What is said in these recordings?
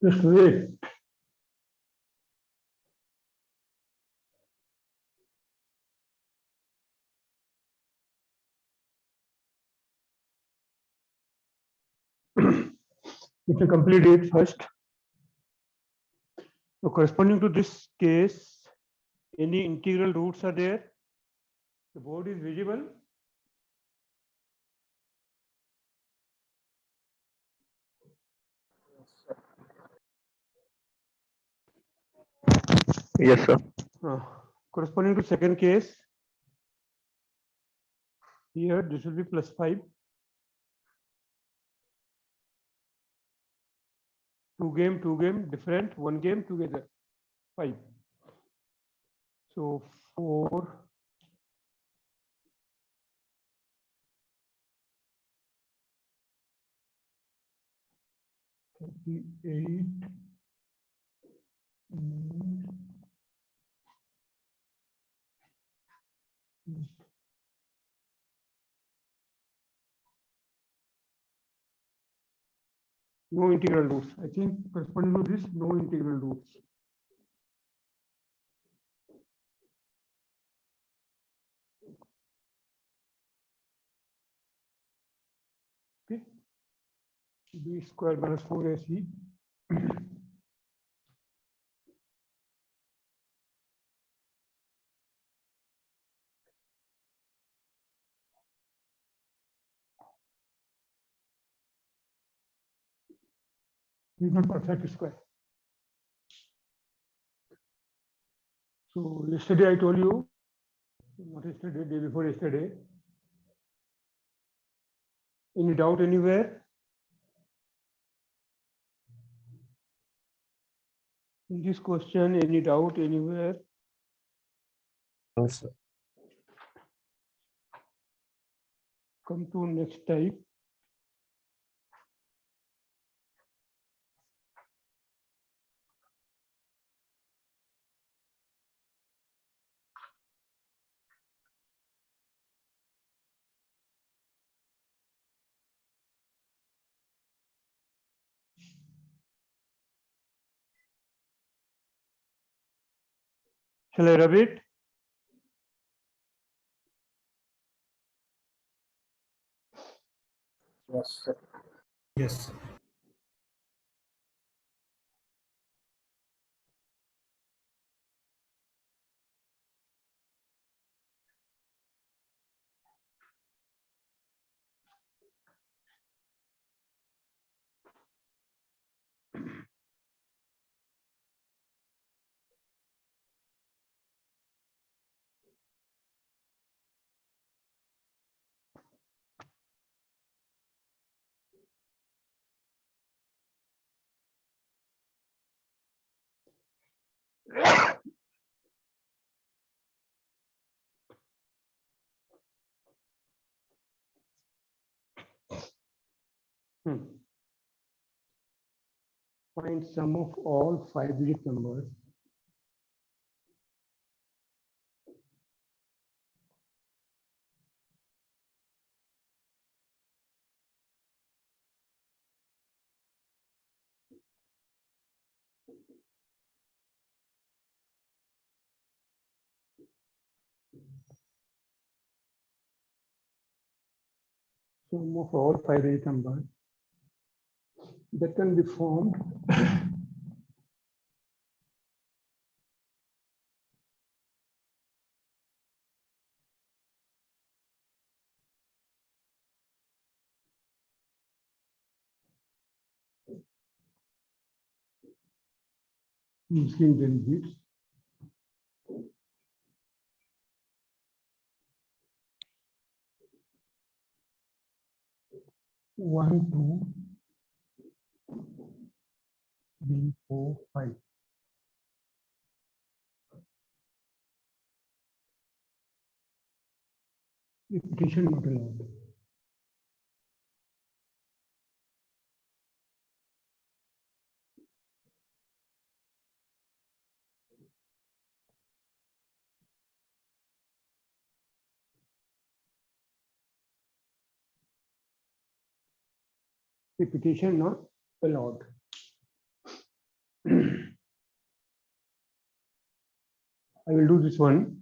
Krishna Let me complete it first. So corresponding to this case, any integral roots are there? The board is visible. Yes, sir. Corresponding to second case, here this will be +5. 2 game, different, 1 game together, 5. So 4, 38, no integral roots. I think corresponding to this, no integral roots. Okay. B square minus 4AC. Is not perfect square. So yesterday I told you, not yesterday, day before yesterday. Any doubt anywhere? In this question, any doubt anywhere? No, sir. Come to next type. Shall I rub it? Yes, sir. Yes. Find sum of all 5-digit numbers. Sum of all 5-digit numbers that can be formed using digits. One, 2, 3, 4, 5. Repetition not allowed. Repetition not allowed. I will do this one.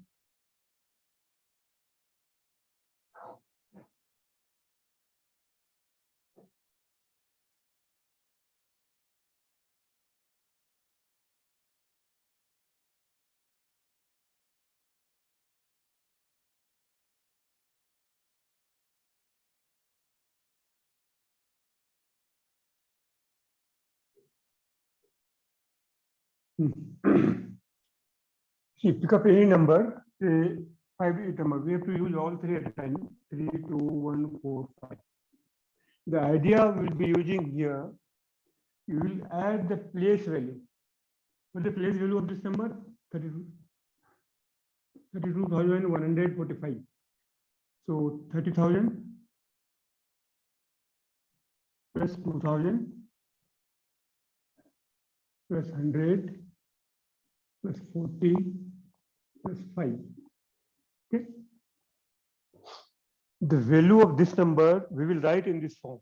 See, pick up any number, say 5-digit number. We have to use all three at a time. 3, 2, 1, 4, 5. The idea we'll be using here, you will add the place value. What is the place value of this number? 32,145. So 30,000 plus 2,000 plus 100 plus 40 plus 5. Okay. The value of this number we will write in this form.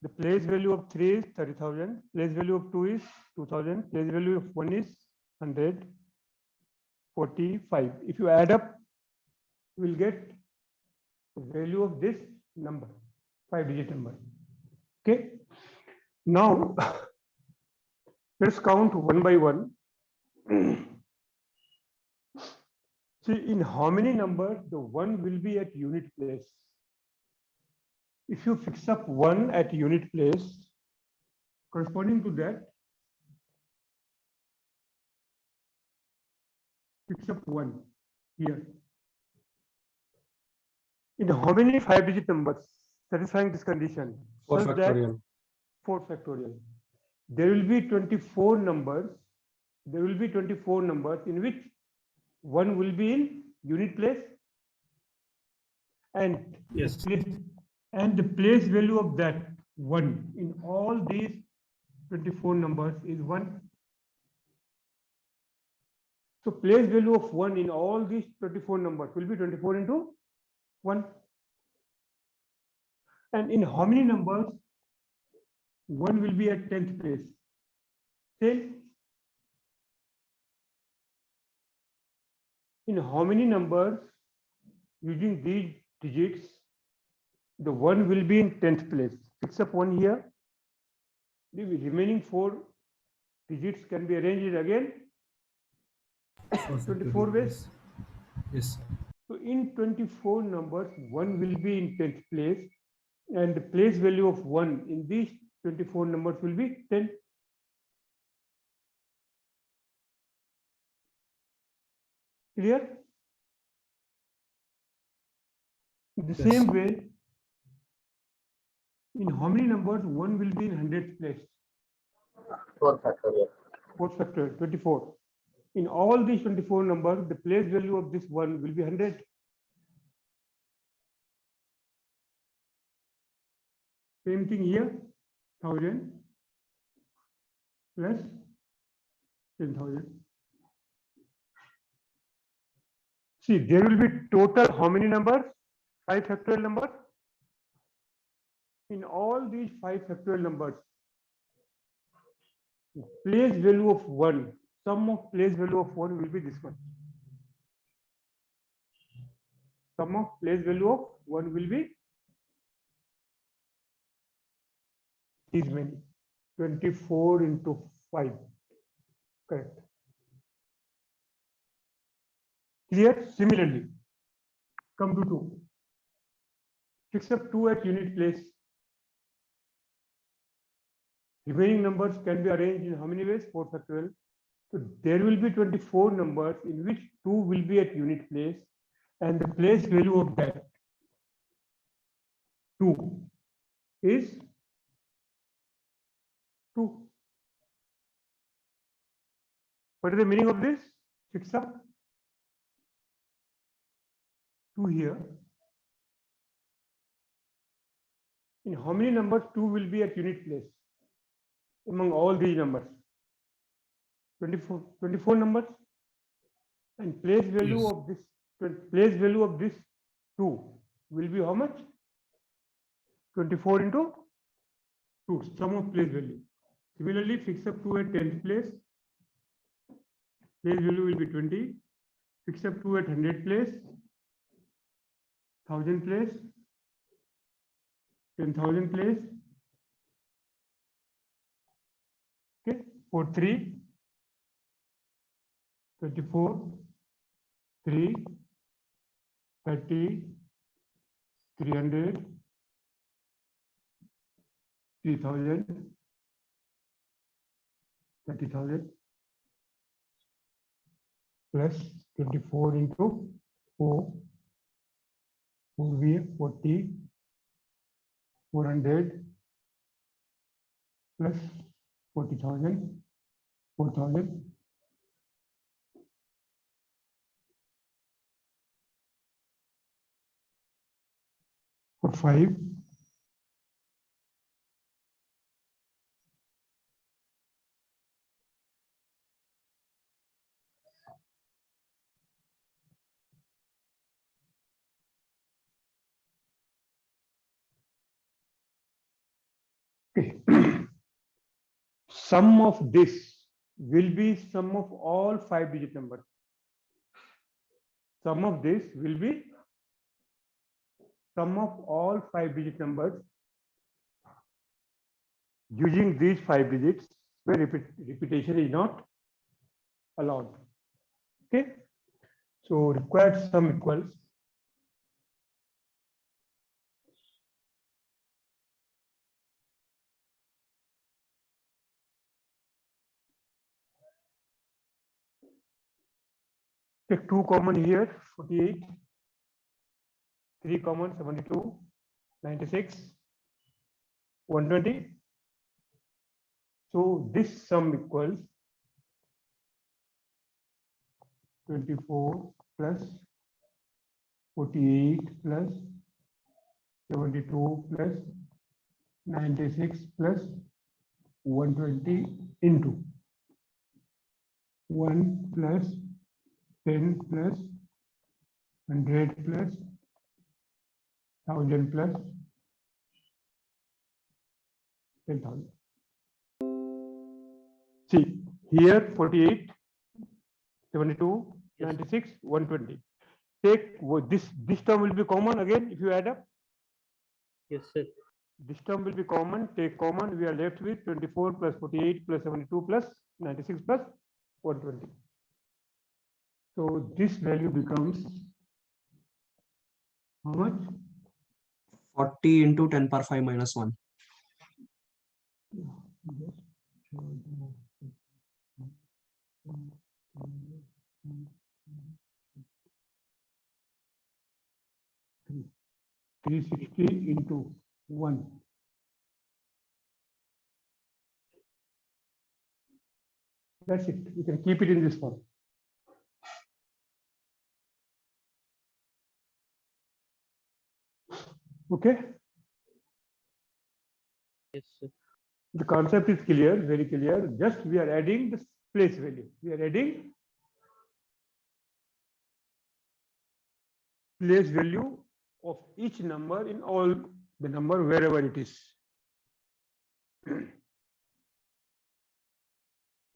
The place value of 3 is 30,000, place value of 2 is 2,000, place value of 1 is 145. If you add up, you will get the value of this number, 5-digit number. Okay. Now, let's count one by one. See, in how many numbers the 1 will be at unit place? If you fix up 1 at unit place, corresponding to that, fix up 1 here. In how many 5-digit numbers satisfying this condition? 4 Such that factorial. 4 factorial. There will be 24 numbers. There will be 24 numbers in which 1 will be in unit place, and Yes. the place value of that 1 in all these 24 numbers is 1. So place value of 1 in all these 24 numbers will be 24 into 1. And in how many numbers 1 will be at 10th place? Say, in how many numbers using these digits the 1 will be in 10th place? Fix up 1 here. The remaining 4 digits can be arranged again 24 ways. Yes. So in 24 numbers, 1 will be in 10th place, and the place value of 1 in these 24 numbers will be 10. Clear? In the same way, in how many numbers 1 will be in 100th place? 4 factorial. 4 factorial, 24. In all these 24 numbers, the place value of this 1 will be 100. Same thing here, 1000 plus 10,000. See, there will be total how many numbers? 5 factorial numbers. In all these 5 factorial numbers, place value of 1, sum of place value of 1 will be this one. Sum of place value of 1 will be these many. 24 into 5. Correct. Clear? Similarly, come to 2. Fix up 2 at unit place. Remaining numbers can be arranged in how many ways? 4 factorial. So there will be 24 numbers in which 2 will be at unit place, and the place value of that 2 is 2. What is the meaning of this? Fix up 2 here. In how many numbers 2 will be at unit place among all these numbers? 24 numbers, and place value Yes. of this 2 will be how much? 24 into 2, sum of place value. Similarly, fix up 2 at 10th place. Place value will be 20. Fix up 2 at 100 place, 1000 place, 10,000 place. Okay, for 3, 24, 3, 30, 300, 3,000, 30,000. plus 24 into 4, 4V 40, 400 plus 40,000, 4,000. For 5, okay. Sum of this will be sum of all 5-digit numbers. Sum of this will be sum of all 5-digit numbers using these 5 digits where repetition is not allowed. Okay. So required sum equals take 2 common here, 48, 3 common, 72, 96, 120. So this sum equals 24 plus 48 plus 72 plus 96 plus 120 into 1 plus 10 plus 100 plus 1000 plus 10,000. See, here 48, 72, 96, 120. Take this term will be common again if you add up. Yes, sir. This term will be common. Take common. We are left with 24 plus 48 plus 72 plus 96 plus 120. So this value becomes how much? 40 into 10 power 5 minus 1. Three 360 into 1. That's it. You can keep it in this form. Okay. Yes, sir. The concept is clear, very clear. Just we are adding the place value. We are adding place value of each number in all the number wherever it is.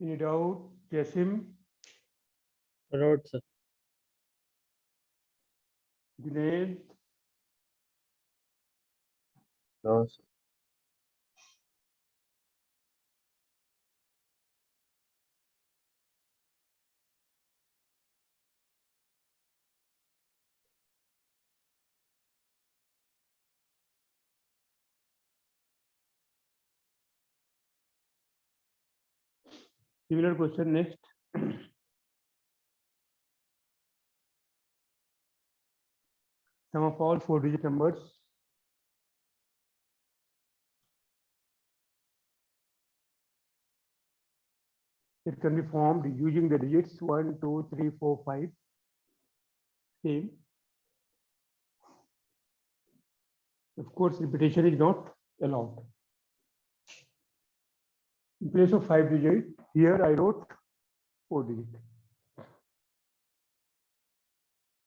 Any doubt, Jasim, Road, sir. Junaid, No, sir. similar question next. Sum of all 4-digit numbers. It can be formed using the digits 1, 2, 3, 4, 5. Same. Of course, repetition is not allowed. In place of 5 digit, here I wrote 4 digit.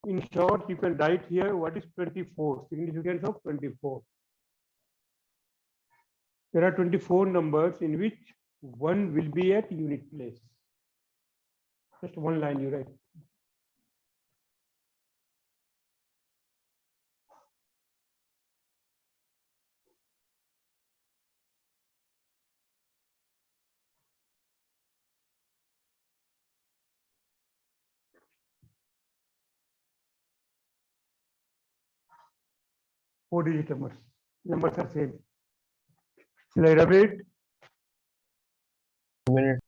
In short, you can write here what is 24, significance of 24. There are 24 numbers in which one will be at unit place. Just one line you write. Four-digit numbers. Numbers are same. Shall I elaborate? Minute.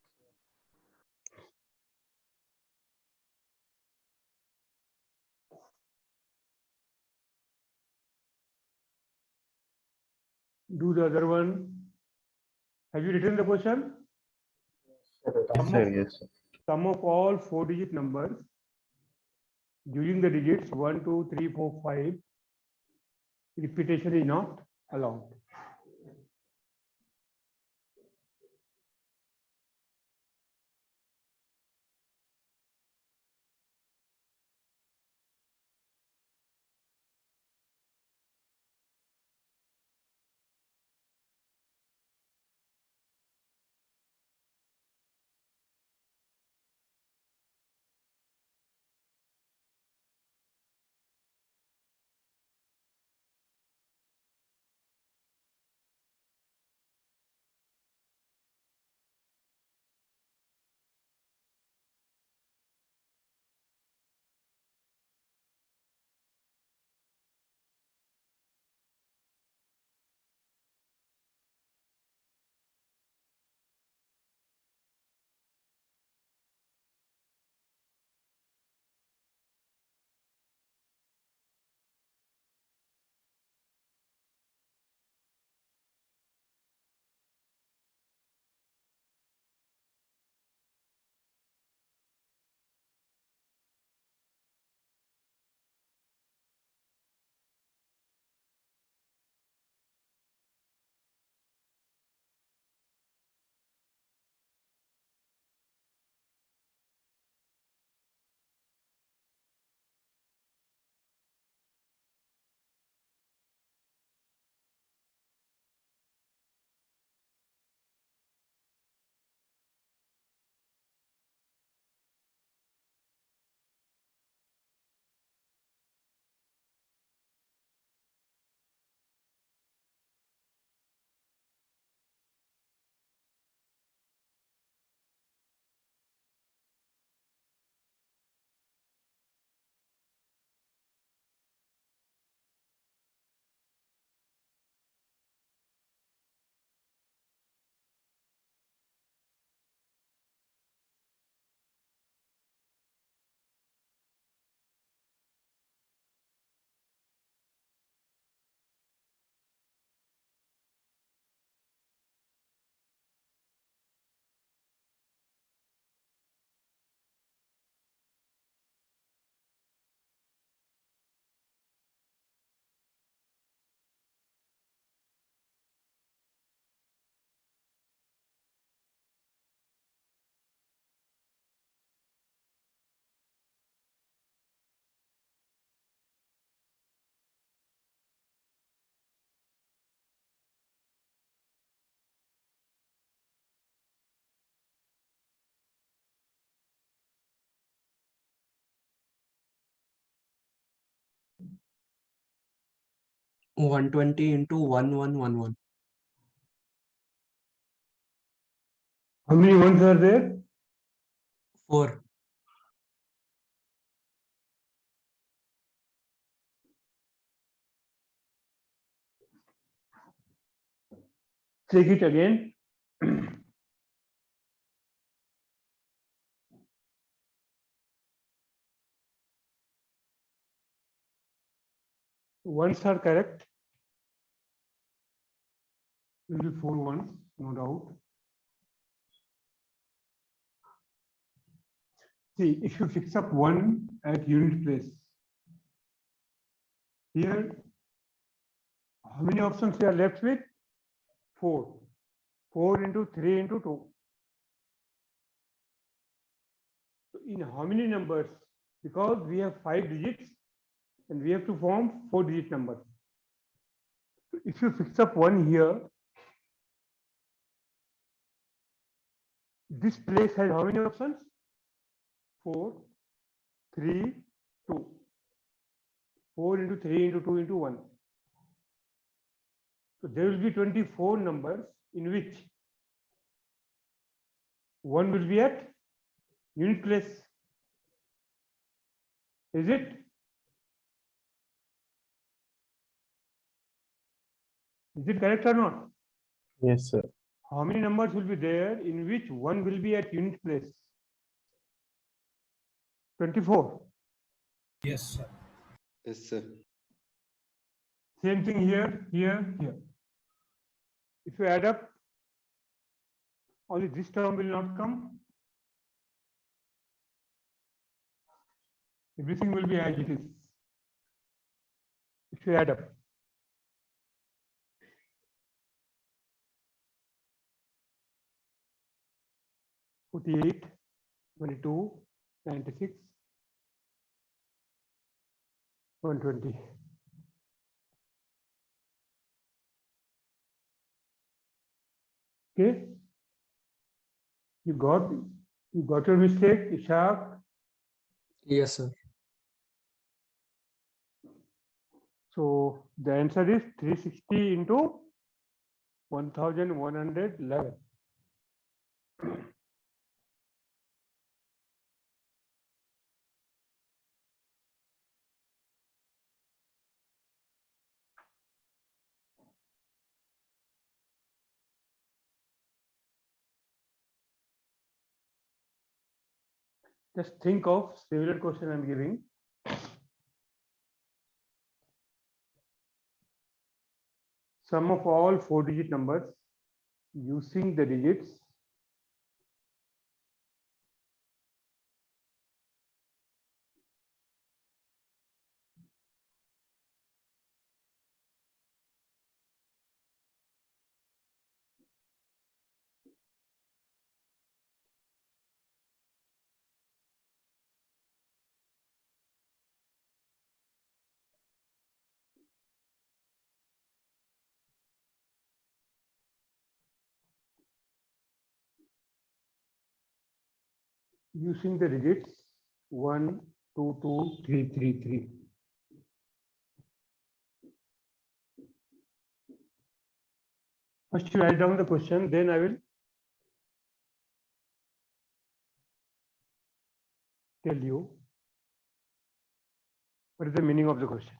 do the other one. Have you written the question? Yes, sir. Yes, sir. Sum of all 4-digit numbers using the digits 1, 2, 3, 4, 5. Repetition is not allowed. One 120 into 1111. How many ones are there? 4. Take it again. Ones are correct. Will be 4 ones, no doubt. See, if you fix up 1 at unit place, here, how many options we are left with? 4. 4 into 3 into 2. So in how many numbers? Because we have 5 digits and we have to form 4-digit numbers. So if you fix up 1 here, this place has how many options? 4, 3, 2. 4 into 3 into 2 into 1. So there will be 24 numbers in which 1 will be at unit place. Is it? Is it correct or not? Yes, sir. How many numbers will be there in which 1 will be at unit place? 24. Yes, sir. Yes, sir. Same thing here, here, here. If you add up, only this term will not come. Everything will be as it is. If you add up. $48, $22, $96, $120. Okay. You got your mistake, Ishaq. Yes, sir. So the answer is 360 into 1111. Just think of similar question I'm giving. Sum of all 4-digit numbers using the digits using the digits 1, 2, 2, 3, 3, 3. First you write down the question, then I will tell you what is the meaning of the question.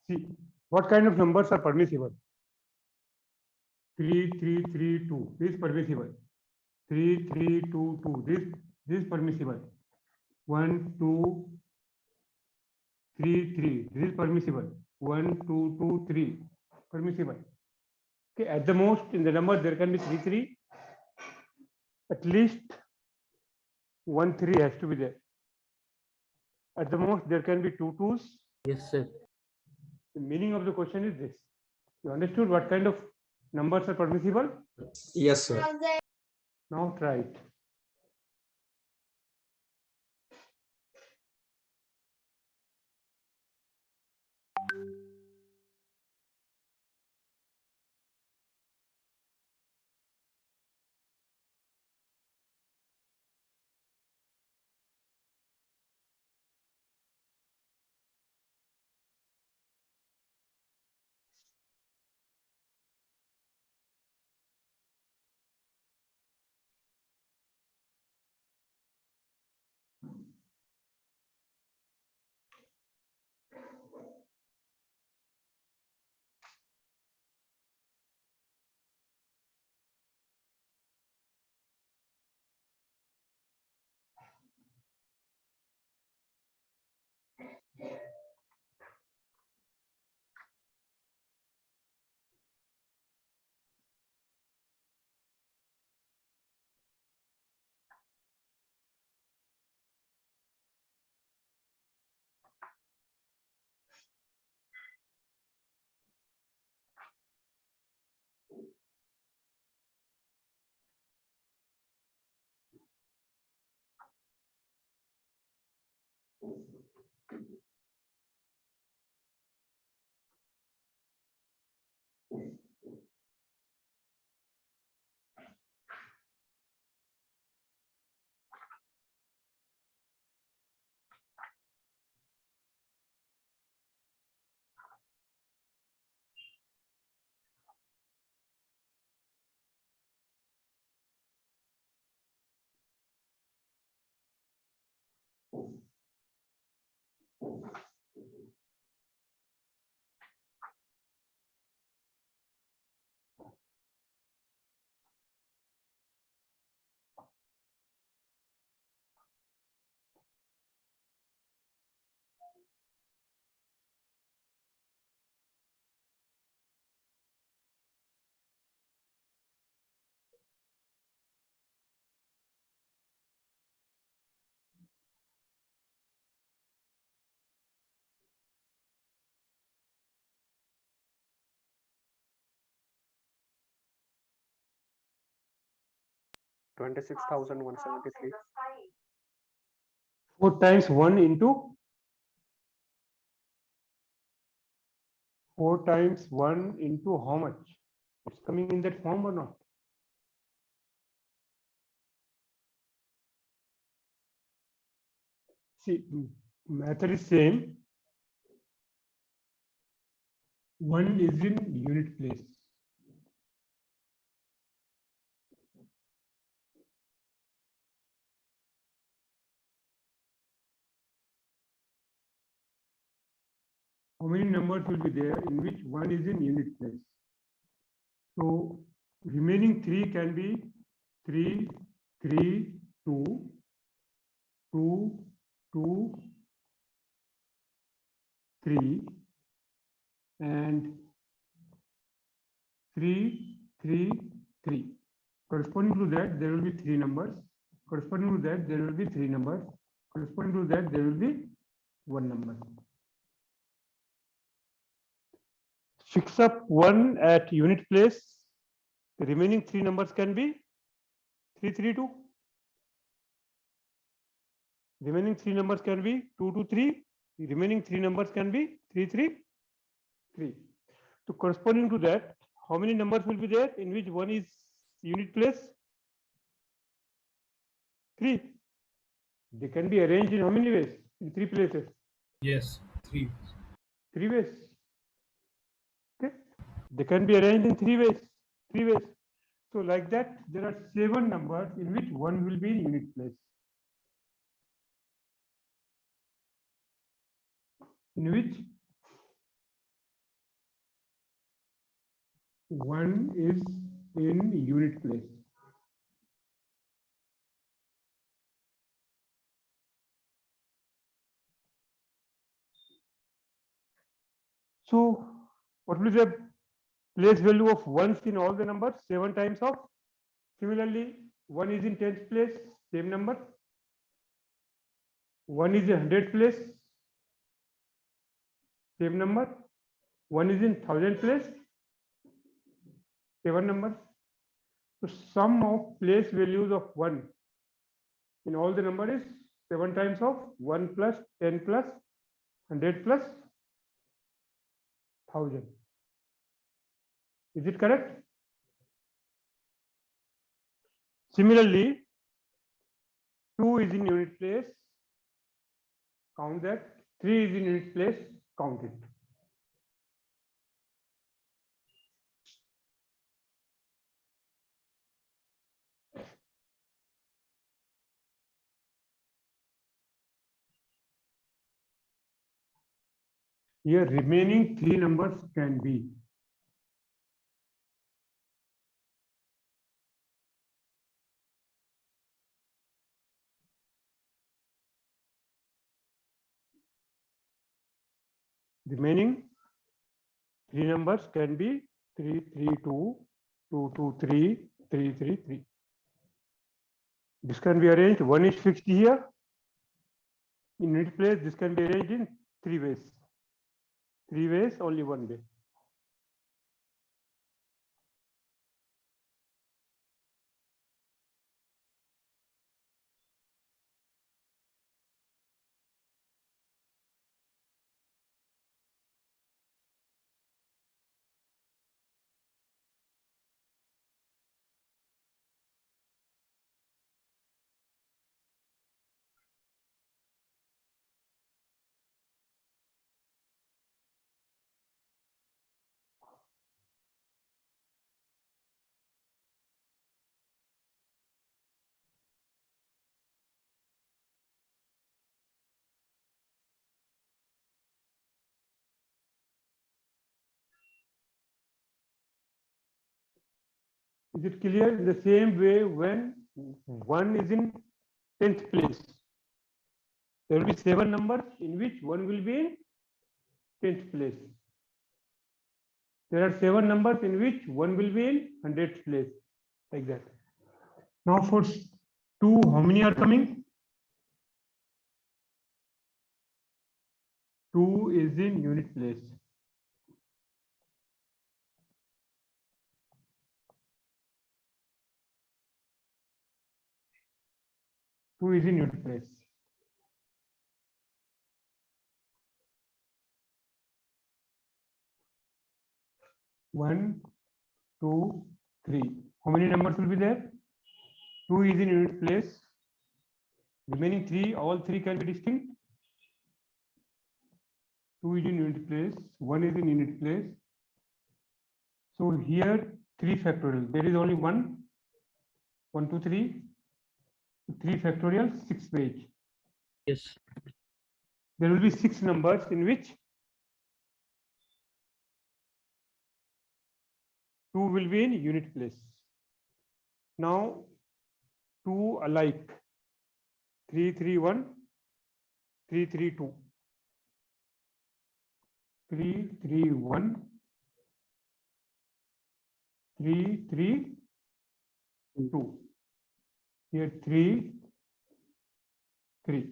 See, what kind of numbers are permissible? 3, 3, 3, 2. This is permissible. 3, 3, 2, 2. This is permissible. 1, 2, 3, 3. This is permissible. 1, 2, 2, 3. Permissible. Okay, at the most in the number there can be 3, 3. At least 1, 3 has to be there. At the most there can be 2 2s. Yes, sir. The meaning of the question is this. You understood what kind of numbers are permissible? Yes, sir. Now try it. 26,173. 4 times 1 into 4 times 1 into how much? It's coming in that form or not? See, method is same. 1 is in unit place. How many numbers will be there in which 1 is in unit place? So remaining 3 can be 3, 3, 2, 2, 2, 3, and 3, 3, 3. Corresponding to that, there will be 3 numbers. Corresponding to that, there will be 3 numbers. Corresponding to that, there will be 1 number. Fix up 1 at unit place. The remaining 3 numbers can be 332. Remaining 3 numbers can be 223. The remaining 3 numbers can be 333. So corresponding to that, how many numbers will be there in which 1 is unit place? 3. They can be arranged in how many ways? In 3 places. Yes, 3. 3 ways. Okay. They can be arranged in 3 ways. 3 ways. So like that, there are 7 numbers in which 1 will be in unit place. In which 1 is in unit place. So what will be the place value of ones in all the numbers? 7 times of. Similarly, 1 is in 10th place, same number. 1 is in 100th place, same number. 1 is in 1000th place, 7 numbers. So sum of place values of 1 in all the number is 7 times of 1 plus 10 plus 100 plus 1000. Is it correct? Similarly, 2 is in unit place, count that. 3 is in unit place, count it. Here remaining 3 numbers can be remaining 3 numbers can be 332, 223, 333. This can be arranged. 1 is fixed here. In unit place, this can be arranged in 3 ways. 3 ways, only 1 way. Is it clear? In the same way, when 1 is in 10th place, there will be 7 numbers in which 1 will be in 10th place. There are 7 numbers in which 1 will be in 100th place, like that. Now for 2, how many are coming? 2 is in unit place. 2 is in unit place. One, two, three. How many numbers will be there? 2 is in unit place. Remaining 3, all 3 can be distinct. 2 is in unit place, 1 is in unit place. So here 3 factorial. There is only 1, 1, 2, 3. 3 factorial, 6 page. Yes. There will be 6 numbers in which 2 will be in unit place. Now 2 alike. 3, 3, 1, 3, 3, 2. 3, 3, 1, 3, 3, 2. Here 3, 3.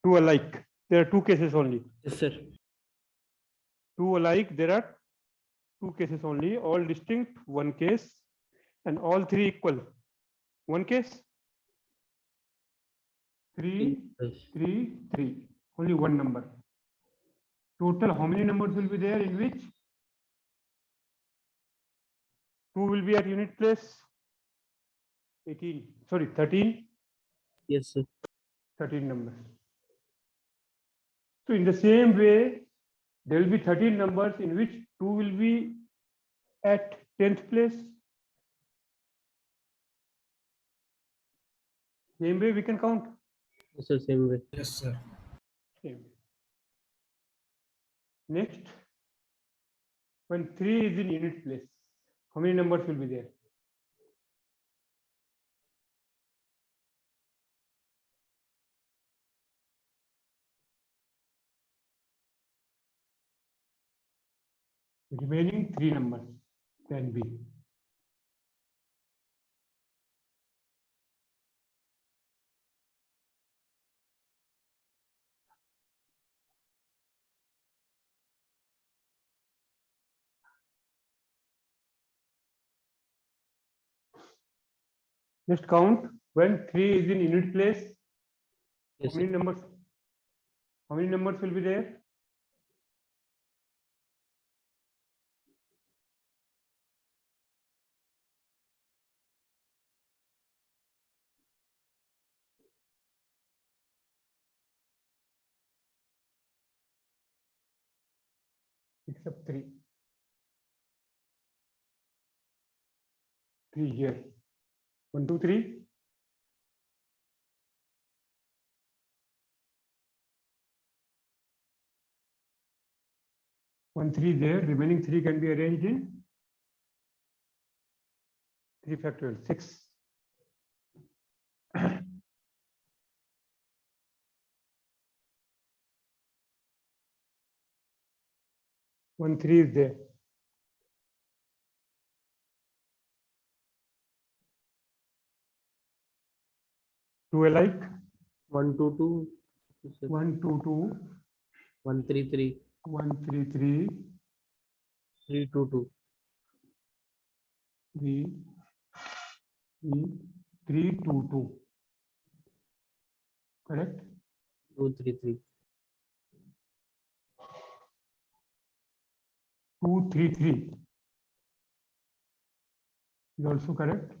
2 alike. There are 2 cases only. Yes, sir. 2 alike, there are 2 cases only, all distinct, 1 case, and all 3 equal. 1 case, 3, Yes. 3, 3. Only 1 number. Total, how many numbers will be there in which 2 will be at unit place? 18. Sorry, 13. Yes, sir. 13 numbers. So in the same way, there will be 13 numbers in which 2 will be at 10th place. Same way we can count. Yes, sir. Same way. Yes, sir. Same. Next, when 3 is in unit place, how many numbers will be there? Remaining 3 numbers can be just count when 3 is in unit place. Yes, How many sir. numbers? How many numbers will be there? Except 3. 3 here. 1, 2, 3. One 3 there. Remaining 3 can be arranged in 3 factorial 6. One 3 is there. Two alike. 1, 2, 2. Yes, sir. 1, 2, 2. 1, 3, 3. 1, 3, 3. 3, 2, 2. 3, 3, 3, 2, 2. Correct? 2, 3, 3. 2, 3, 3 is also correct.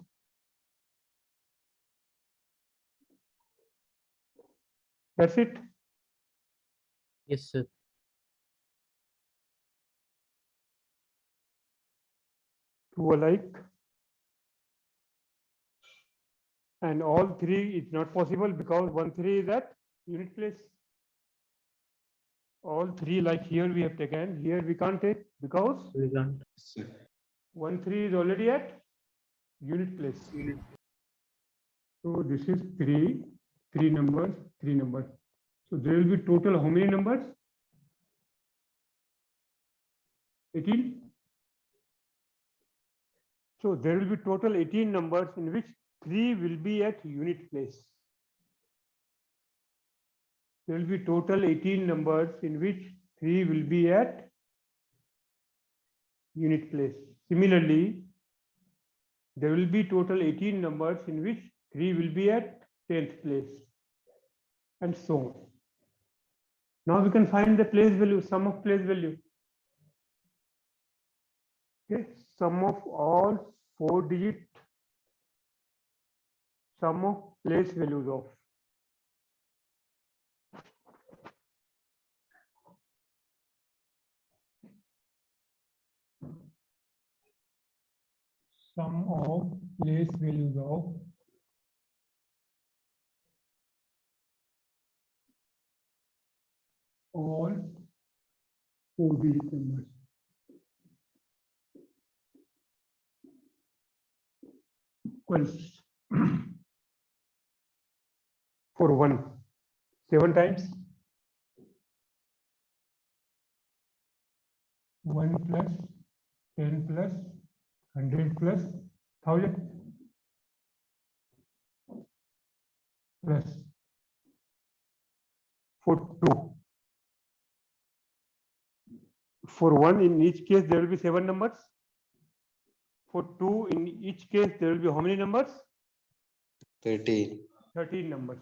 That's it. Yes, sir. Two alike. And all 3 is not possible because 1, 3 is at unit place. All 3 like here we have taken. Here we can't take because We can't. 1, 3 is already at unit place. So this is 3, 3 numbers, 3 numbers. So there will be total how many numbers? 18. So there will be total 18 numbers in which 3 will be at unit place. There will be total 18 numbers in which 3 will be at unit place. Similarly, there will be total 18 numbers in which 3 will be at 10th place, and so on. Now we can find the place value, sum of place value. Okay, sum of all 4-digit sum of place values of place values of all 4-digit numbers. Equals for 1, 7 times 1 plus 10 plus 100 plus 1000 plus for 2. For 1, in each case, there will be 7 numbers. For 2, in each case, there will be how many numbers? 13. 13 numbers.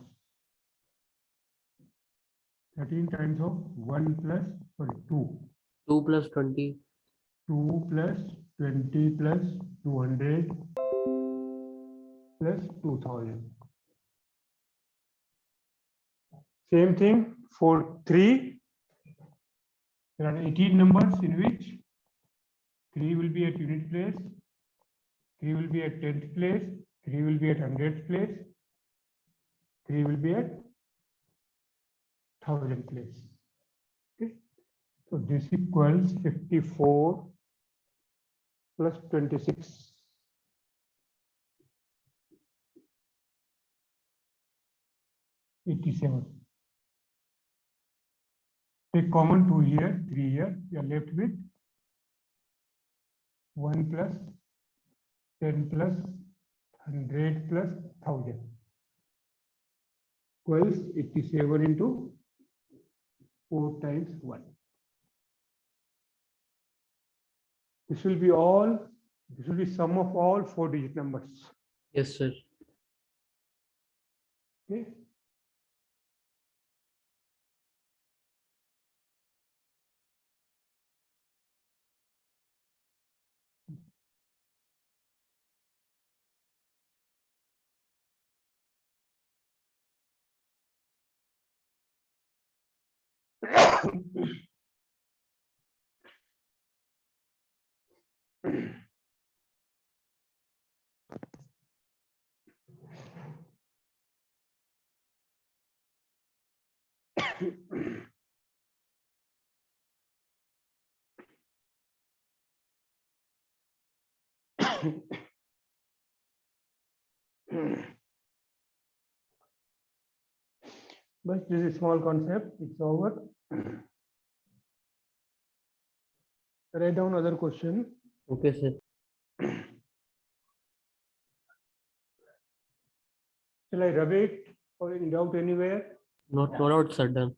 13 times of 1 plus, sorry, 2. 2 plus 20. 2 plus 20 plus 200 plus 2000. Same thing for 3. There are 18 numbers in which 3 will be at unit place, 3 will be at 10th place, 3 will be at 100th place, 3 will be at 1000th place. Okay. So this equals 54 plus 26. $87. Take common 2 here, 3 here. We are left with 1 plus 10 plus 100 plus 1000 equals 87 into 4 times 1. This will be sum of all 4-digit numbers. Yes, sir. Okay. But this is a small concept, it's over. Write down other question. Okay, sir. Shall I rub it or in doubt anywhere? Not out, sir. Done.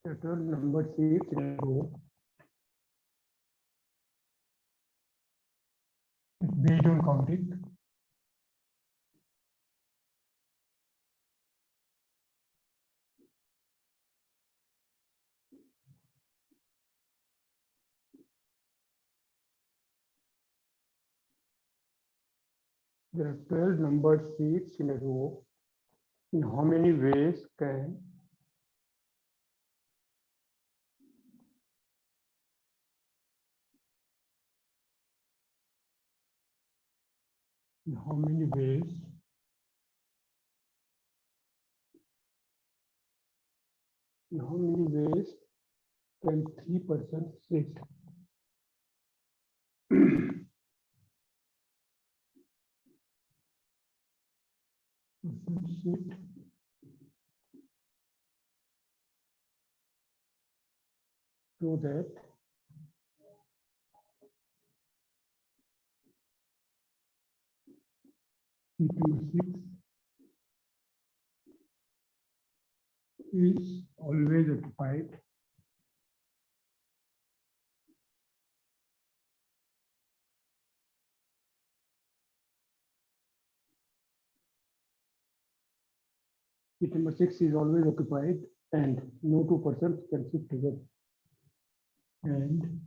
Total number seats in a row. Based on counting. There are 12 numbered seats in a row. In how many ways can in how many ways then 3% sit. Sit. So that seat number 6 is always occupied. Seat number 6 is always occupied and no two persons can sit together. And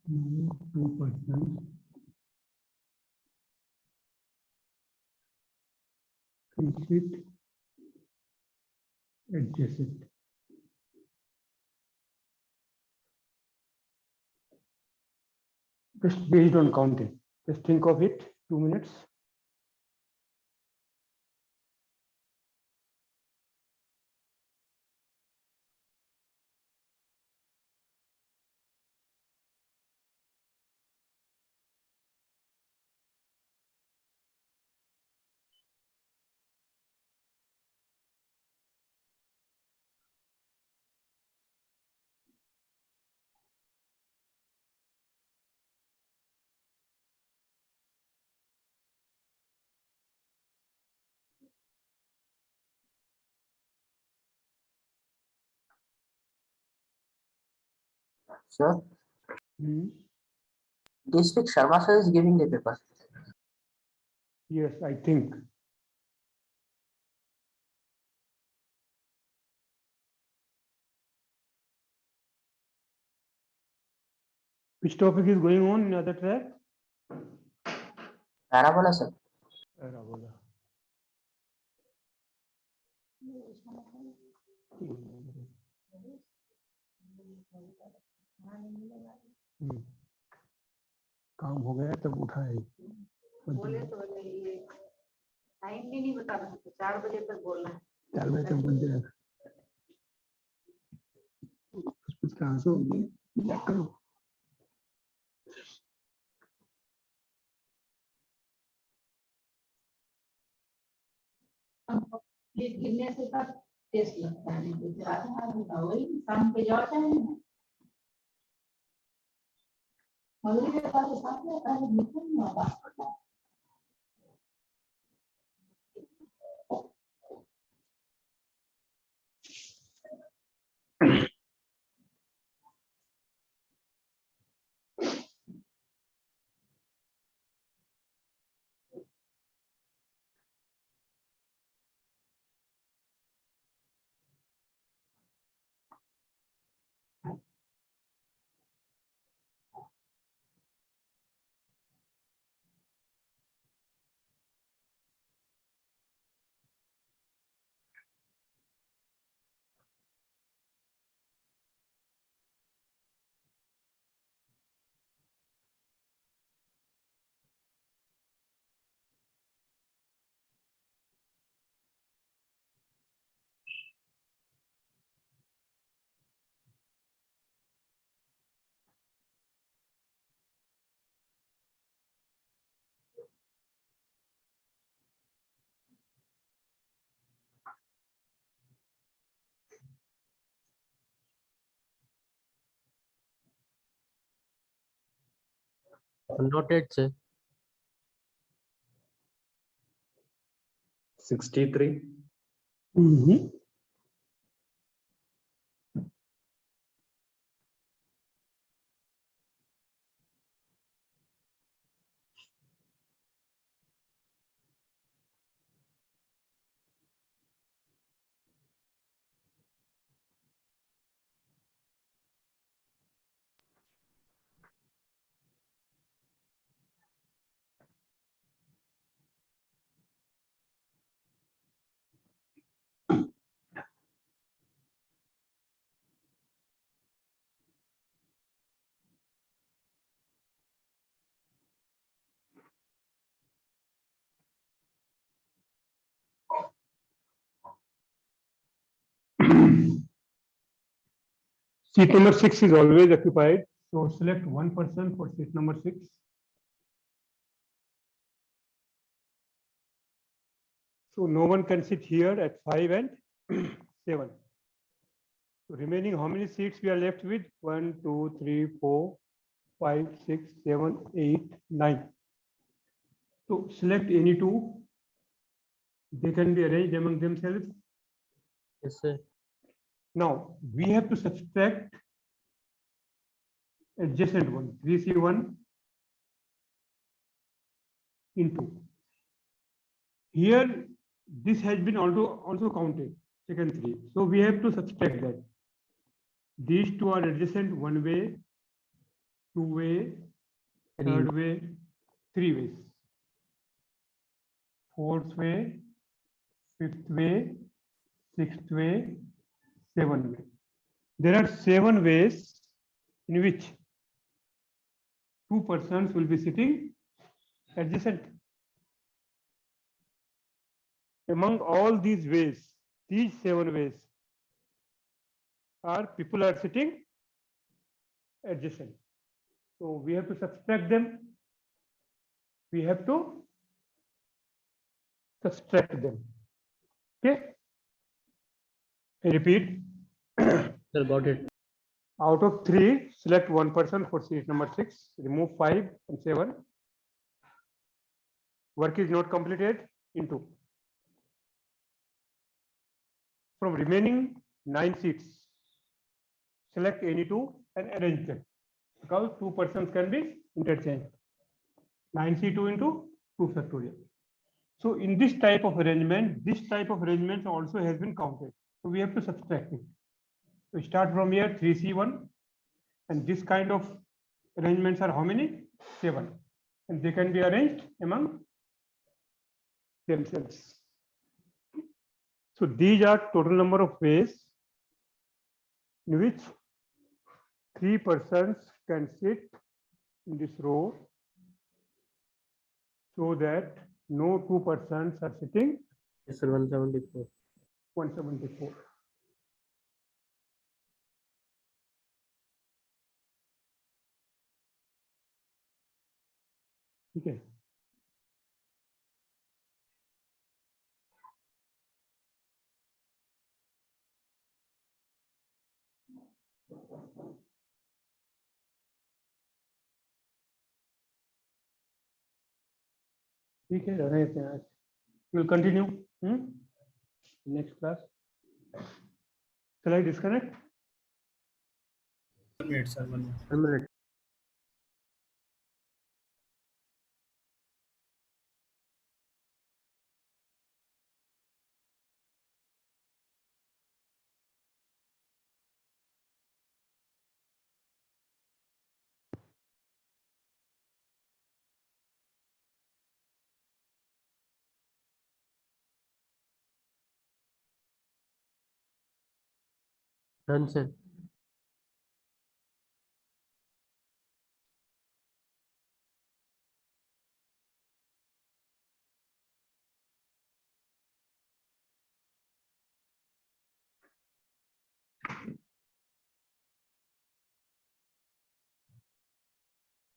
no two persons can sit adjacent. Just based on counting. Just think of it, 2 minutes. Sir, Hmm. this week Sharma sir is giving the paper. Yes, I think. Which topic is going on in other track? Parabola, sir. Parabola. हम्म, काम हो गया तब उठाए बोले तो ये time भी नहीं बता रहा 4 बजे तक बोलना है 4 बजे तक बंद रहेगा कुछ कहाँ से होगी क्या करो ये गिरने से तब टेस्ट लगता है तो ज्यादा होगा वही शाम के जाता है मगरी के पास साथ में पहले निकल ना होगा Noted, sir. 63. Hmm Seat number 6 is always occupied. So select one person for seat number 6. So no one can sit here at 5 and 7. So remaining, how many seats we are left with? 1, 2, 3, 4, 5, 6, 7, 8, 9. So select any two. They can be arranged among themselves. Yes, sir. Now we have to subtract adjacent one, 3C1 into. Here, this has been also counted, second 3. So we have to subtract that. These two are adjacent one way, two way, third way, 3 ways. Fourth way, fifth way, sixth way, 7 way. There are 7 ways in which 2 persons will be sitting adjacent. Among all these ways, these 7 ways are people are sitting adjacent. So we have to subtract them. We have to subtract them. Okay. I repeat. Sir, got it. Out of 3, select one person for seat number 6. Remove 5 and 7. Work is not completed. Into. From remaining 9 seats, select any 2 and arrange them, because 2 persons can be interchanged. 9C2 into 2 factorial. So in this type of arrangement also has been counted. So we have to subtract it. So start from here, 3C1, and this kind of arrangements are how many? 7, and they can be arranged among themselves. So these are total number of ways in which 3 persons can sit in this row, so that no 2 persons are sitting Yes, sir. 174. 174. Okay. ठीक है, रहते हैं आज. We'll continue. Next class. Shall I disconnect? 1 minute, sir. 1 minute. 1 minute. Done, sir.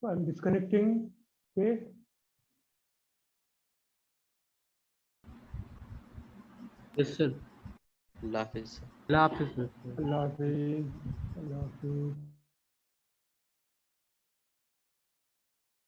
So I'm disconnecting. Okay. Yes, sir. Allah Hafiz. Allah Hafiz, sir. Allah Hafiz. Allah Hafiz.